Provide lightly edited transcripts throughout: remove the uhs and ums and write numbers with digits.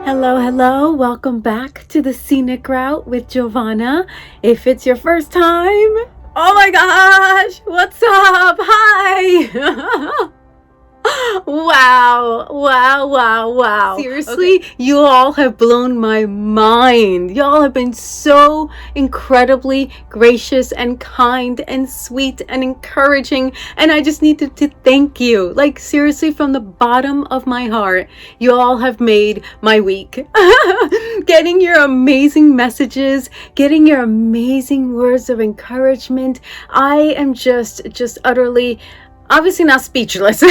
Hello, hello. Welcome back to the Scenic Route with Jovanna. If it's your first time, oh my gosh, what's up? Hi. Wow. Seriously, okay. You all have blown my mind. Y'all have been so incredibly gracious and kind and sweet and encouraging. And I just needed to thank you. Like, seriously, from the bottom of my heart, you all have made my week. Getting your amazing messages, getting your amazing words of encouragement. I am just utterly, obviously not speechless.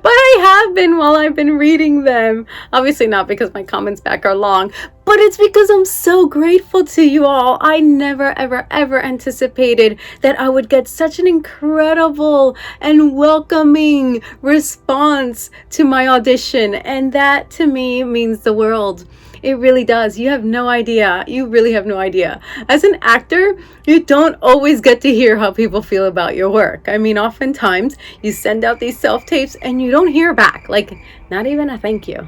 But I have been while I've been reading them. Obviously not because my comments back are long, but it's because I'm so grateful to you all. I never, ever anticipated that I would get such an incredible and welcoming response to my audition. And that to me means the world. It really does. You have no idea. You really have no idea. As an actor, you don't always get to hear how people feel about your work. I mean, oftentimes you send out these self-tapes and you don't hear back. Like, not even a thank you.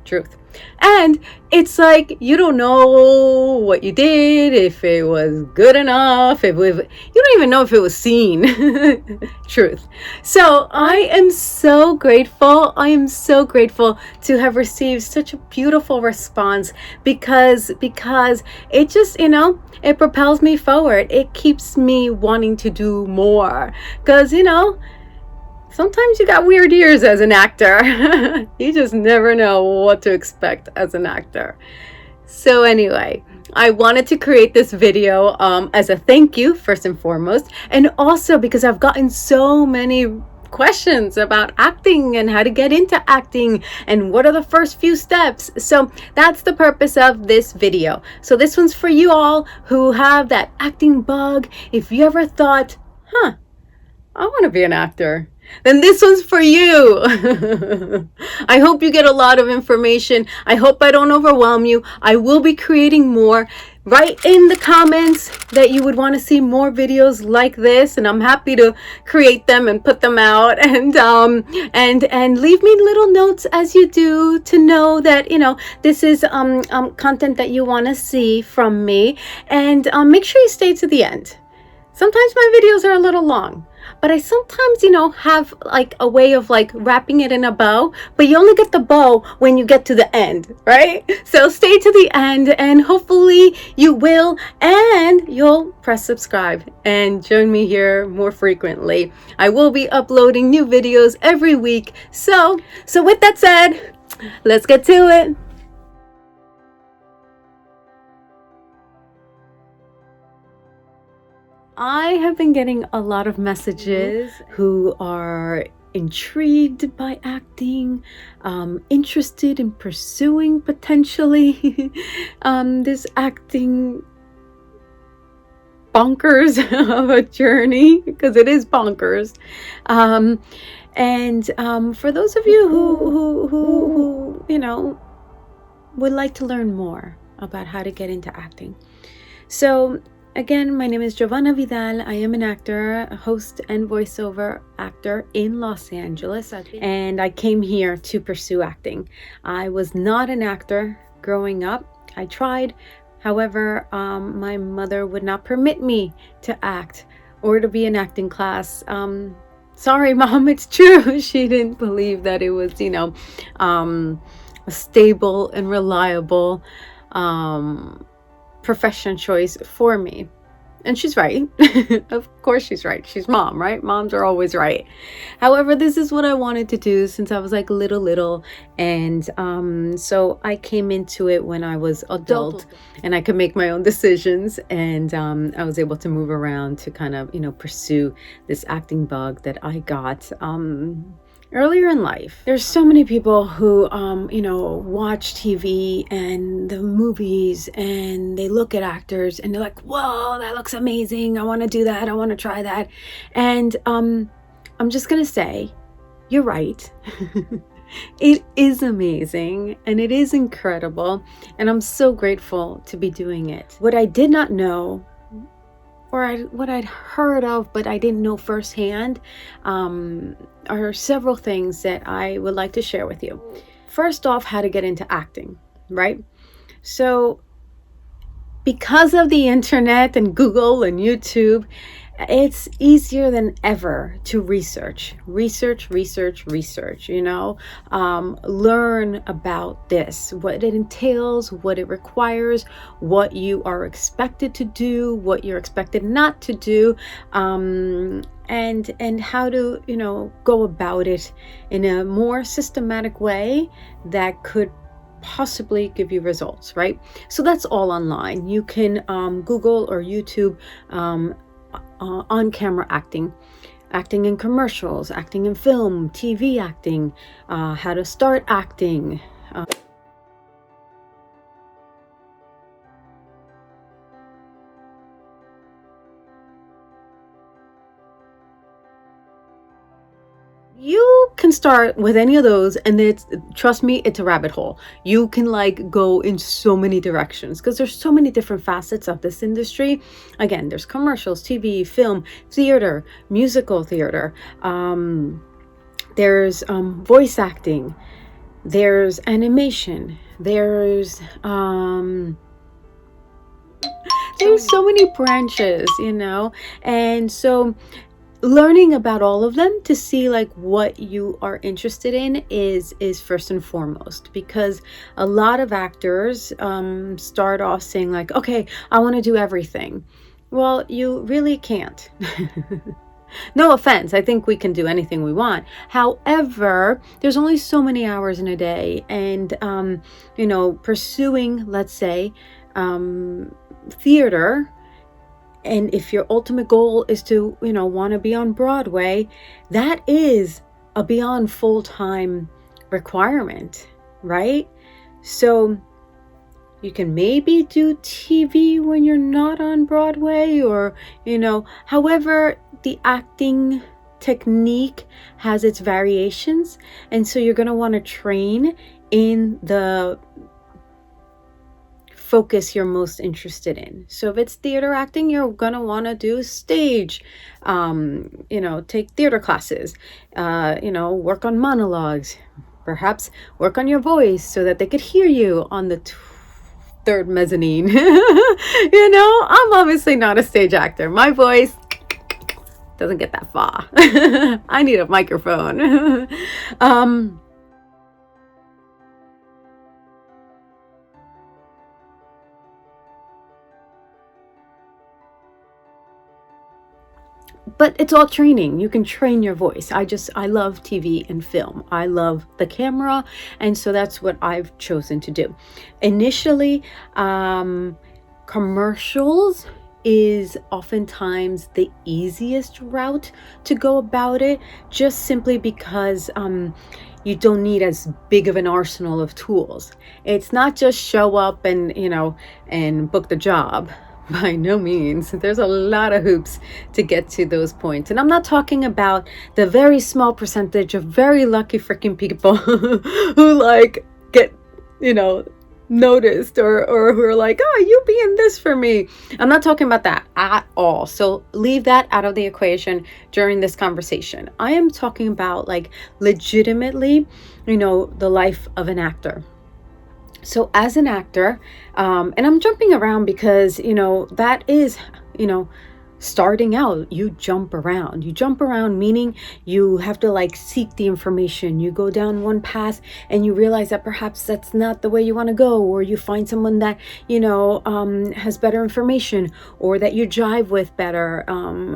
Truth. And it's like you don't know what you did, if it was good enough, you don't even know if it was seen. Truth. So I am so grateful. I am so grateful to have received such a beautiful response because it just, it propels me forward. It keeps me wanting to do more because, sometimes you got weird ears as an actor. You just never know what to expect as an actor. So anyway, I wanted to create this video as a thank you, first and foremost, and also because I've gotten so many questions about acting and how to get into acting and what are the first few steps. So that's the purpose of this video. So this one's for you all who have that acting bug. If you ever thought, I want to be an actor, then this one's for you. I hope you get a lot of information. I hope I don't overwhelm you. I will be creating more. Write in the comments that you would want to see more videos like this, and I'm happy to create them and put them out, and leave me little notes as you do to know that this is content that you want to see from me, and make sure you stay to the end. Sometimes my videos are a little long, but I sometimes, have like a way of like wrapping it in a bow, but you only get the bow when you get to the end, right? So stay to the end and hopefully you will, and you'll press subscribe and join me here more frequently. I will be uploading new videos every week. So with that said, let's get to it. I have been getting a lot of messages who are intrigued by acting, interested in pursuing potentially this acting bonkers of a journey, because it is bonkers. For those of you who would like to learn more about how to get into acting. So again, my name is Jovanna Vidal. I am an actor, a host, and voiceover actor in Los Angeles. And I came here to pursue acting. I was not an actor growing up. I tried. However, my mother would not permit me to act or to be in acting class. Sorry, Mom, it's true. She didn't believe that it was, a stable and reliable profession choice for me. And she's right. Of course she's right. She's Mom, right? Moms are always right. However, this is what I wanted to do since I was like little. And so I came into it when I was adult and I could make my own decisions. And I was able to move around to kind of, pursue this acting bug that I got earlier in life. There's so many people who, watch TV and the movies and they look at actors and they're like, whoa, that looks amazing. I want to do that. I want to try that. And I'm just going to say, you're right. It is amazing and it is incredible. And I'm so grateful to be doing it. What I did not know, or what I'd heard of, but I didn't know firsthand, are several things that I would like to share with you. first off, how to get into acting, right? So because of the internet and Google and YouTube, it's easier than ever to research, learn about this, what it entails, what it requires, what you are expected to do, what you're expected not to do, and how to, go about it in a more systematic way that could possibly give you results, right? So that's all online. You can Google or YouTube on-camera acting in commercials, acting in film, TV acting, how to start acting. You can start with any of those, and trust me, it's a rabbit hole. You can go in so many directions because there's so many different facets of this industry. Again, there's commercials, TV, film, theater, musical theater. There's voice acting. There's animation. There's so many branches, and so learning about all of them to see what you are interested in is first and foremost, because a lot of actors start off saying okay, I want to do everything. Well, you really can't. No offense, I think we can do anything we want. However, there's only so many hours in a day, and pursuing, let's say, theater, and if your ultimate goal is to, want to be on Broadway, that is a beyond full-time requirement, right? So you can maybe do TV when you're not on Broadway, or, however, the acting technique has its variations. And so you're going to want to train in the focus you're most interested in. So if it's theater acting, you're gonna want to do stage, take theater classes, work on monologues, perhaps work on your voice so that they could hear you on the third mezzanine. I'm obviously not a stage actor. My voice doesn't get that far. I need a microphone. But it's all training. You can train your voice. I love TV and film. I love the camera. And so that's what I've chosen to do. Initially, commercials is oftentimes the easiest route to go about it, just simply because you don't need as big of an arsenal of tools. It's not just show up and, and book the job. By no means. There's a lot of hoops to get to those points. And I'm not talking about the very small percentage of very lucky freaking people who get, noticed or who are oh, you be in this for me. I'm not talking about that at all. So leave that out of the equation during this conversation. I am talking about legitimately, the life of an actor. So as an actor, and I'm jumping around because, that is, starting out, you jump around. You jump around, meaning you have to seek the information. You go down one path and you realize that perhaps that's not the way you want to go, or you find someone that, has better information, or that you jive with better,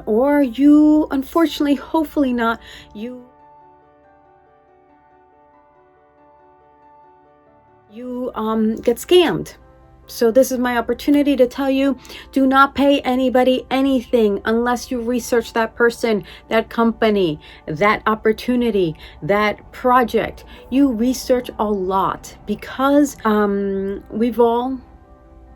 or you, unfortunately, hopefully not, you get scammed. So this is my opportunity to tell you, do not pay anybody anything unless you research that person, that company, that opportunity, that project. You research a lot, because we've all,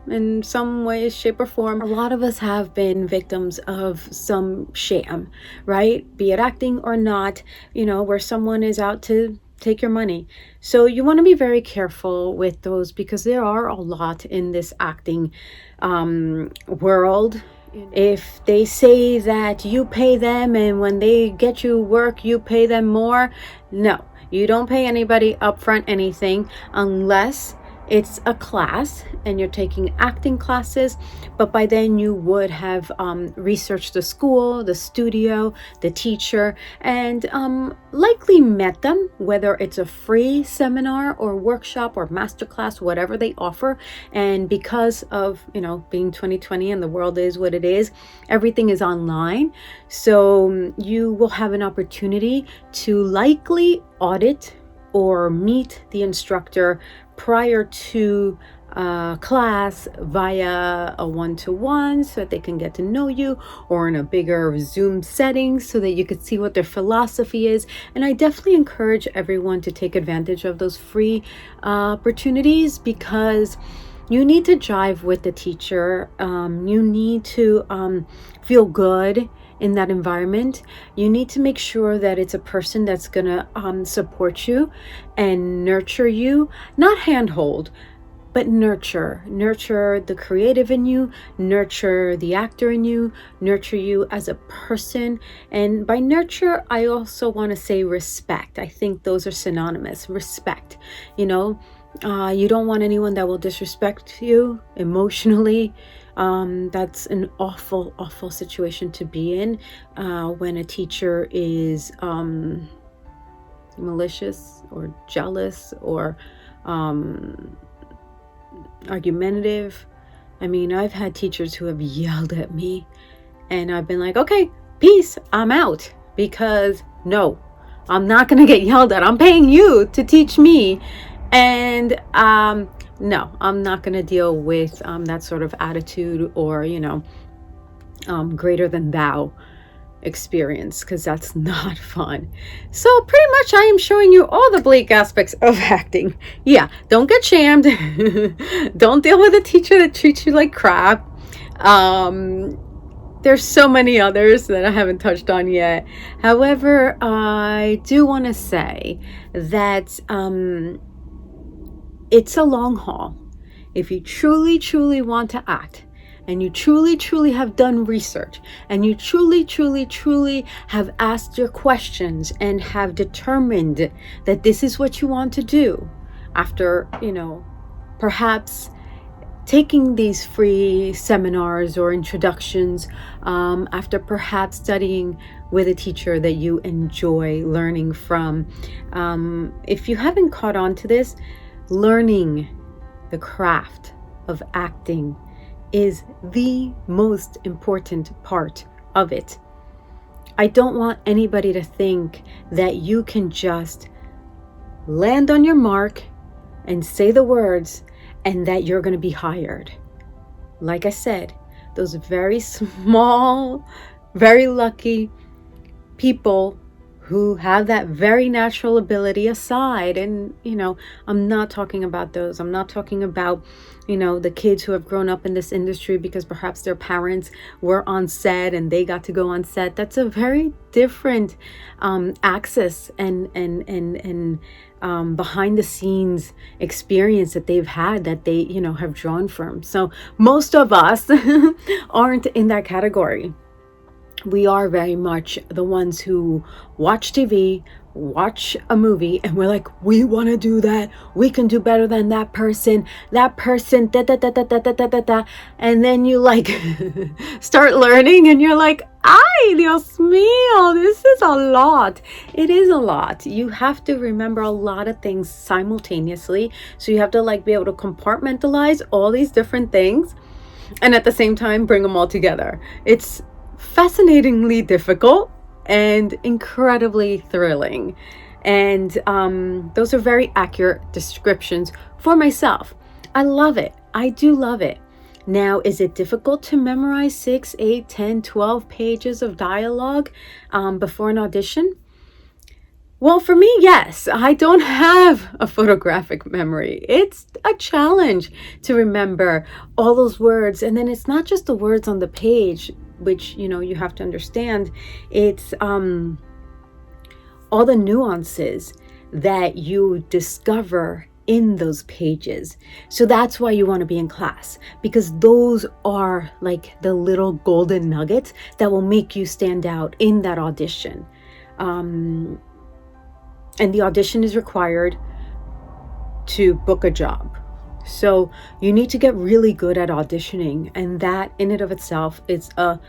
in some way, shape, or form, a lot of us have been victims of some sham, right? Be it acting or not, where someone is out to take your money. So you want to be very careful with those, because there are a lot in this acting world. If they say that you pay them and when they get you work, you pay them more, no. You don't pay anybody upfront anything unless it's a class and you're taking acting classes, but by then you would have researched the school, the studio, the teacher, and likely met them, whether it's a free seminar or workshop or masterclass, whatever they offer. And because of, being 2020 and the world is what it is, everything is online. So you will have an opportunity to likely audit or meet the instructor prior to class via a one-to-one so that they can get to know you, or in a bigger Zoom setting so that you could see what their philosophy is. And I definitely encourage everyone to take advantage of those free opportunities, because you need to jive with the teacher. You need to feel good in that environment. You need to make sure that it's a person that's gonna support you and nurture you, not handhold, but nurture the creative in you, nurture the actor in you, nurture you as a person. And by nurture, I also want to say respect. I think those are synonymous. Respect. You don't want anyone that will disrespect you emotionally. That's an awful situation to be in when a teacher is malicious or jealous or argumentative. I mean, I've had teachers who have yelled at me and I've been like, okay, peace, I'm out, because no, I'm not going to get yelled at. I'm paying you to teach me. And no, I'm not going to deal with that sort of attitude or, greater than thou experience, because that's not fun. So pretty much I am showing you all the bleak aspects of acting. Yeah, don't get shamed. Don't deal with a teacher that treats you like crap. There's so many others that I haven't touched on yet. However, I do want to say that it's a long haul. If you truly want to act, and you truly have done research, and you truly have asked your questions and have determined that this is what you want to do, after, perhaps taking these free seminars or introductions, after perhaps studying with a teacher that you enjoy learning from. If you haven't caught on to this, learning the craft of acting is the most important part of it. I don't want anybody to think that you can just land on your mark and say the words and that you're going to be hired. Like I said, those very small, very lucky people who have that very natural ability aside. And, I'm not talking about those. I'm not talking about, the kids who have grown up in this industry because perhaps their parents were on set and they got to go on set. That's a very different access and behind the scenes experience that they've had, that they, have drawn from. So most of us aren't in that category. We are very much the ones who watch TV, watch a movie, and we're like, we want to do that. We can do better than that person, da da da da da da da da da. And then you start learning and you're like, ay, Dios mío, this is a lot. It is a lot. You have to remember a lot of things simultaneously. So you have to be able to compartmentalize all these different things and at the same time bring them all together. It's fascinatingly difficult and incredibly thrilling. And those are very accurate descriptions for myself. I love it. I do love it. Now, is it difficult to memorize 6, 8, 10, 12 pages of dialogue before an audition? Well, for me, yes. I don't have a photographic memory. It's a challenge to remember all those words. And then it's not just the words on the page, which, you have to understand. It's all the nuances that you discover in those pages. So that's why you want to be in class, because those are the little golden nuggets that will make you stand out in that audition. and the audition is required to book a job. So you need to get really good at auditioning, and that in and of itself is a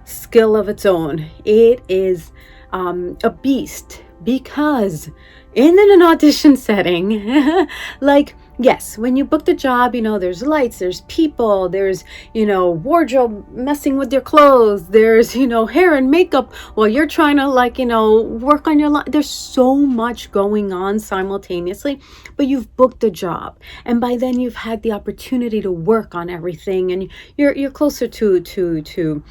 skill of its own. It is a beast, because in an audition setting, like, yes, when you book the job, there's lights, there's people, there's, wardrobe messing with your clothes, there's, hair and makeup while you're trying to, like, work on your line. There's so much going on simultaneously, but you've booked a job, and by then you've had the opportunity to work on everything, and you're closer to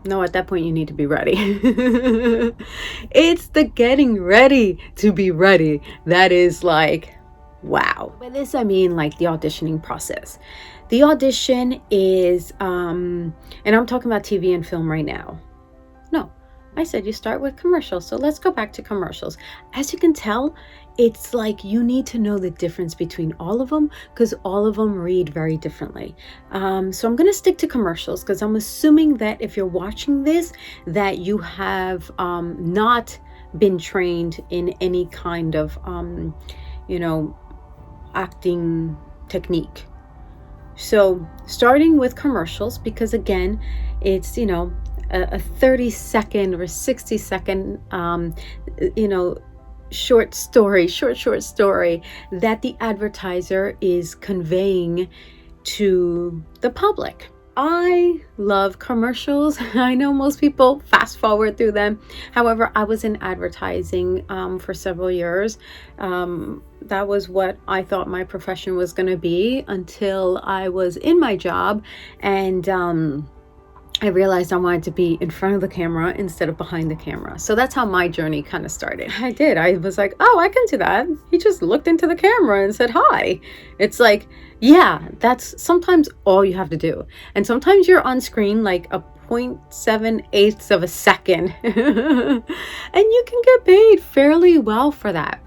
no, at that point you need to be ready. It's the getting ready to be ready that is like, wow. By this I mean like the auditioning process. The audition is, and I'm talking about TV and film right now. No, I said you start with commercials. So let's go back to commercials. As you can tell, it's like you need to know the difference between all of them, because all of them read very differently. So I'm going to stick to commercials, because I'm assuming that if you're watching this, that you have not been trained in any kind of, acting technique. So starting with commercials, because again, it's, a 30-second or 60-second, short story that the advertiser is conveying to the public. I love commercials. I know most people fast forward through them. However, I was in advertising for several years. That was what I thought my profession was going to be until I was in my job, and I realized I wanted to be in front of the camera instead of behind the camera. So that's how my journey kind of started. I was like, oh, I can do that. He just looked into the camera and said hi. It's like, yeah, that's sometimes all you have to do. And sometimes you're on screen like a 0.7/8 of a second. And you can get paid fairly well for that.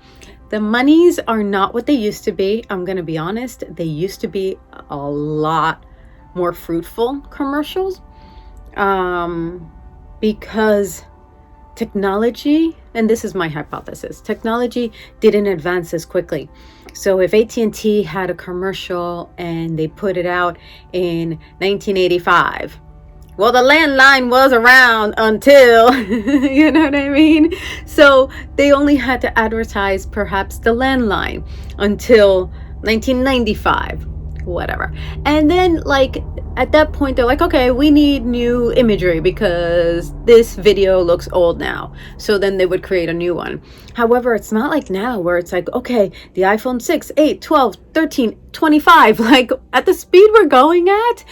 The monies are not what they used to be. I'm going to be honest. They used to be a lot more fruitful commercials. Because technology, and this is my hypothesis, technology didn't advance as quickly. So if AT&T had a commercial and they put it out in 1985, well, the landline was around until, you know what I mean? So they only had to advertise perhaps the landline until 1995. Whatever. And then like at that point they're like, okay, we need new imagery because this video looks old now. So then they would create a new one. However, it's not like now where it's like, okay, the iPhone 6, 8, 12, 13, 25, like at the speed we're going at,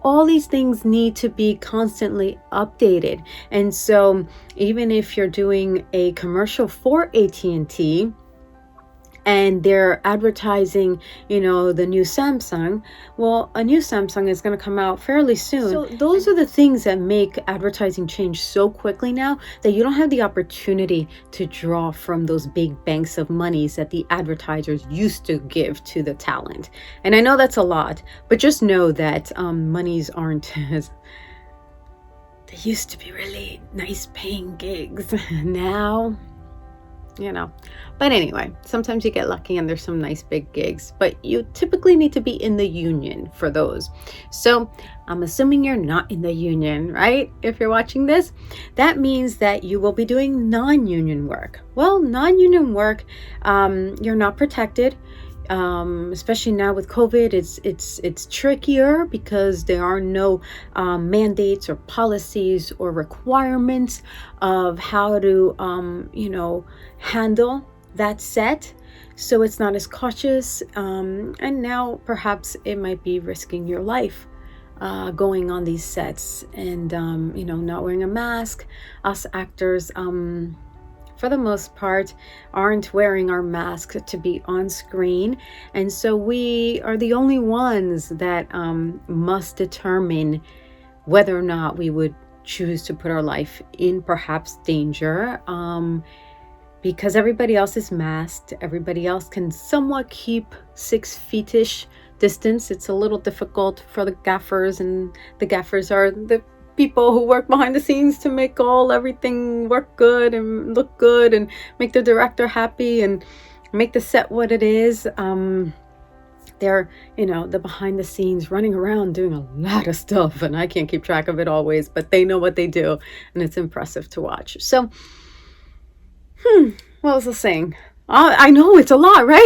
all these things need to be constantly updated. And so even if you're doing a commercial for AT&T, and they're advertising, the new Samsung, well, a new Samsung is going to come out fairly soon. So those are the things that make advertising change so quickly now that you don't have the opportunity to draw from those big banks of monies that the advertisers used to give to the talent. And I know that's a lot, but just know that monies aren't as... They used to be really nice paying gigs. Now... but anyway, sometimes you get lucky and there's some nice big gigs, but you typically need to be in the union for those. So I'm assuming you're not in the union, right? If you're watching this, that means that you will be doing non-union work. Well, non-union work, you're not protected. Especially now with COVID, it's trickier because there are no mandates or policies or requirements of how to handle that set. So it's not as cautious, and now perhaps it might be risking your life going on these sets and not wearing a mask. Us actors, for the most part, aren't wearing our mask to be on screen, and so we are the only ones that must determine whether or not we would choose to put our life in perhaps danger, because everybody else is masked. Everybody else can somewhat keep 6 feet-ish distance. It's a little difficult for the gaffers, and the gaffers are the people who work behind the scenes to make everything work good and look good and make the director happy and make the set what it is. They're, the behind the scenes running around doing a lot of stuff, and I can't keep track of it always, but they know what they do, and it's impressive to watch. So, what was I saying? I know it's a lot, right?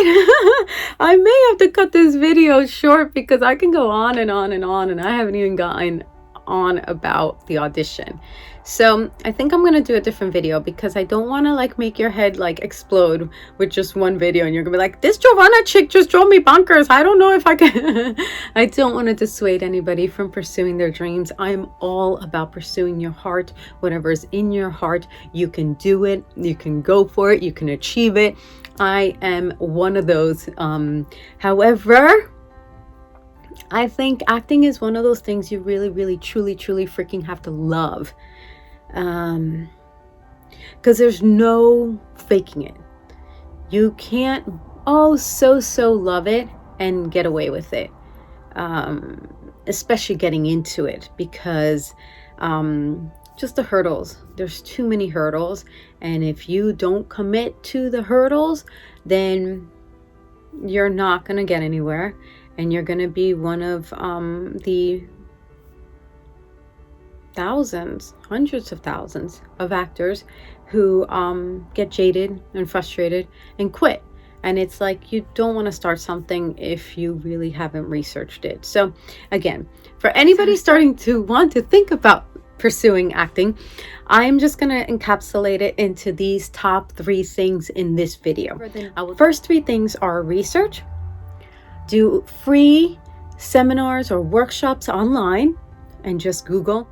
I may have to cut this video short because I can go on and on and on, and I haven't even gotten on about the audition. So I think I'm gonna do a different video because I don't want to like make your head like explode with just one video and you're gonna be like, this Jovanna chick just drove me bonkers, I don't know if I can. I don't want to dissuade anybody from pursuing their dreams. I'm all about pursuing your heart. Whatever is in your heart, you can do it, you can go for it, you can achieve it. I am one of those. However, I think acting is one of those things you really, really, truly, truly freaking have to love. Because there's no faking it. You can't so love it and get away with it. Especially getting into it, because just the hurdles. There's too many hurdles. And if you don't commit to the hurdles, then you're not going to get anywhere. And you're going to be one of the thousands, hundreds of thousands of actors who get jaded and frustrated and quit. And it's like, you don't want to start something if you really haven't researched it. So again, for anybody starting to want to think about pursuing acting, I'm just going to encapsulate it into these top 3 things in this video. First 3 things are research. Do free seminars or workshops online, and just Google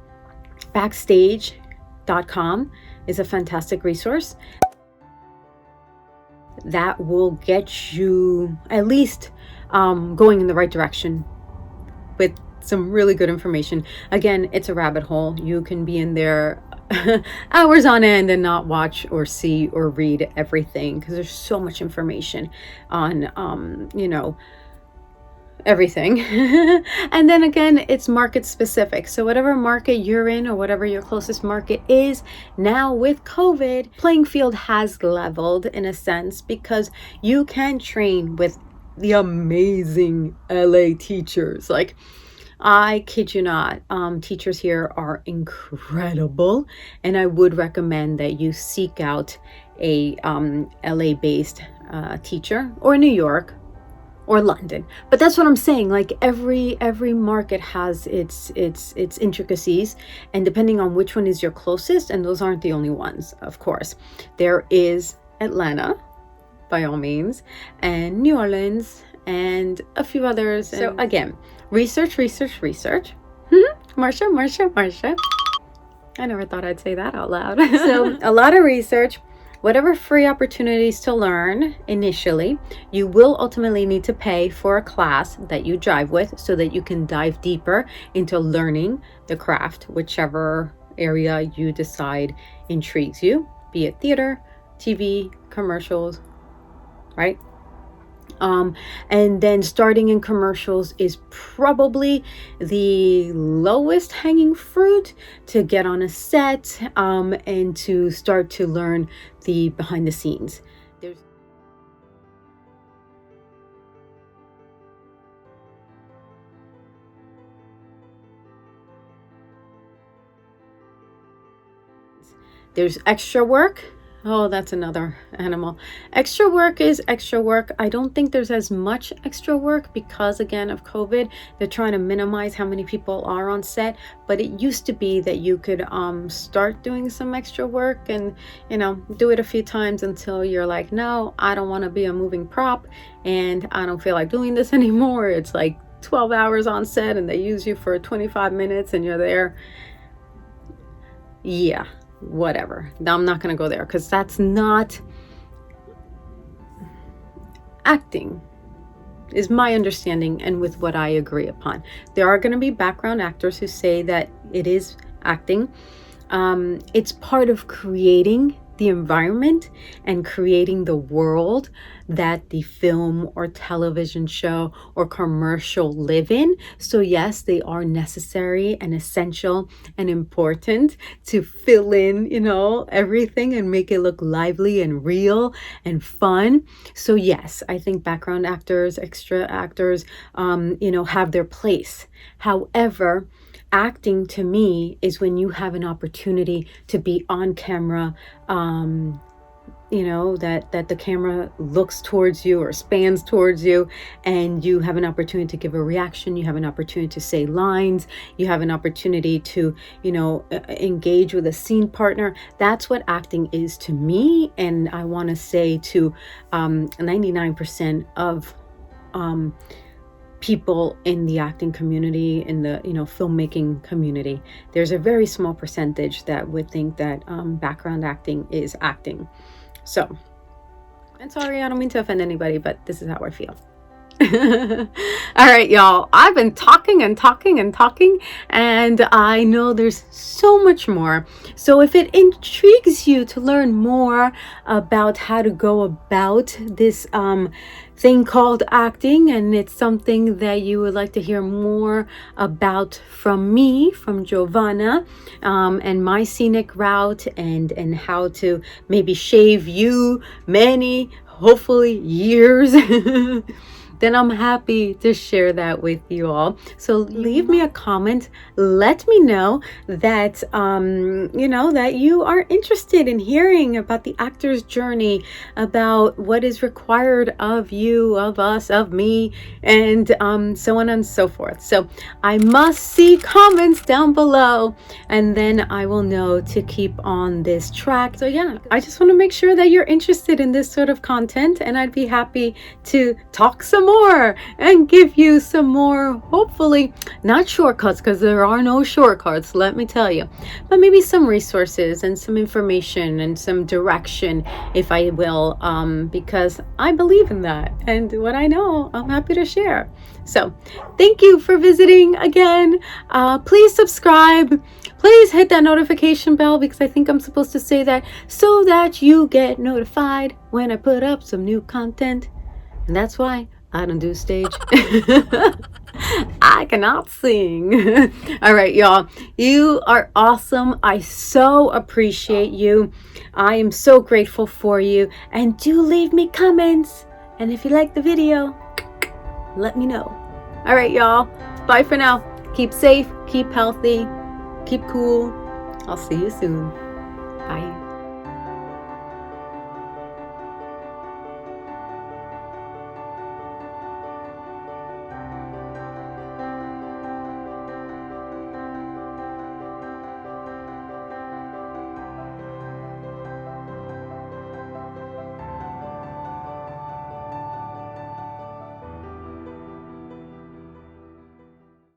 backstage.com is a fantastic resource that will get you at least going in the right direction with some really good information. Again, it's a rabbit hole. You can be in there hours on end and not watch or see or read everything, because there's so much information on everything. And then again, it's market specific. So whatever market you're in or whatever your closest market is, now with COVID, playing field has leveled in a sense, because you can train with the amazing LA teachers. Like, I kid you not, teachers here are incredible, and I would recommend that you seek out a LA based teacher, or New York or London. But that's what I'm saying. Like, every market has its intricacies, and depending on which one is your closest, and those aren't the only ones, of course. There is Atlanta, by all means, and New Orleans, and a few others. So again, research. Marsha. I never thought I'd say that out loud. So a lot of research. Whatever free opportunities to learn initially, you will ultimately need to pay for a class that you drive with, so that you can dive deeper into learning the craft, whichever area you decide intrigues you, be it theater, TV, commercials, right? And then starting in commercials is probably the lowest hanging fruit to get on a set, and to start to learn the behind the scenes. There's extra work. Oh, that's another animal. Extra work is extra work. I don't think there's as much extra work because, again, of COVID. They're trying to minimize how many people are on set. But it used to be that you could start doing some extra work and, do it a few times until you're like, no, I don't want to be a moving prop and I don't feel like doing this anymore. It's like 12 hours on set and they use you for 25 minutes and you're there. Yeah. Whatever. Now, I'm not going to go there because that's not acting, is my understanding and with what I agree upon. There are going to be background actors who say that it is acting. It's part of creating the environment and creating the world that the film or television show or commercial live in. So yes, they are necessary and essential and important to fill in, everything and make it look lively and real and fun. So yes, I think background actors, extra actors, have their place. However, acting to me is when you have an opportunity to be on camera, that the camera looks towards you or spans towards you, and you have an opportunity to give a reaction, you have an opportunity to say lines, you have an opportunity to engage with a scene partner. That's what acting is to me. And I want to say to 99% of people in the acting community, in the filmmaking community, there's a very small percentage that would think that background acting is acting. So, and sorry, I don't mean to offend anybody, but this is how I feel. All right, y'all, I've been talking and talking and talking, and I know there's so much more. So if it intrigues you to learn more about how to go about this thing called acting, and it's something that you would like to hear more about from me, from Jovanna, and my scenic route, and how to maybe shave you many, hopefully, years, then I'm happy to share that with you all. So leave me a comment. Let me know that, that you are interested in hearing about the actor's journey, about what is required of you, of us, of me, and so on and so forth. So I must see comments down below, and then I will know to keep on this track. So yeah, I just want to make sure that you're interested in this sort of content, and I'd be happy to talk some more and give you some more, hopefully not shortcuts, because there are no shortcuts, let me tell you, but maybe some resources and some information and some direction, if I will, because I believe in that, and what I know, I'm happy to share. So thank you for visiting again. Please subscribe. Please hit that notification bell, because I think I'm supposed to say that, so that you get notified when I put up some new content. And that's why I don't do stage. I cannot sing. All right, y'all. You are awesome. I so appreciate you. I am so grateful for you. And do leave me comments. And if you like the video, let me know. All right, y'all. Bye for now. Keep safe. Keep healthy. Keep cool. I'll see you soon. Bye.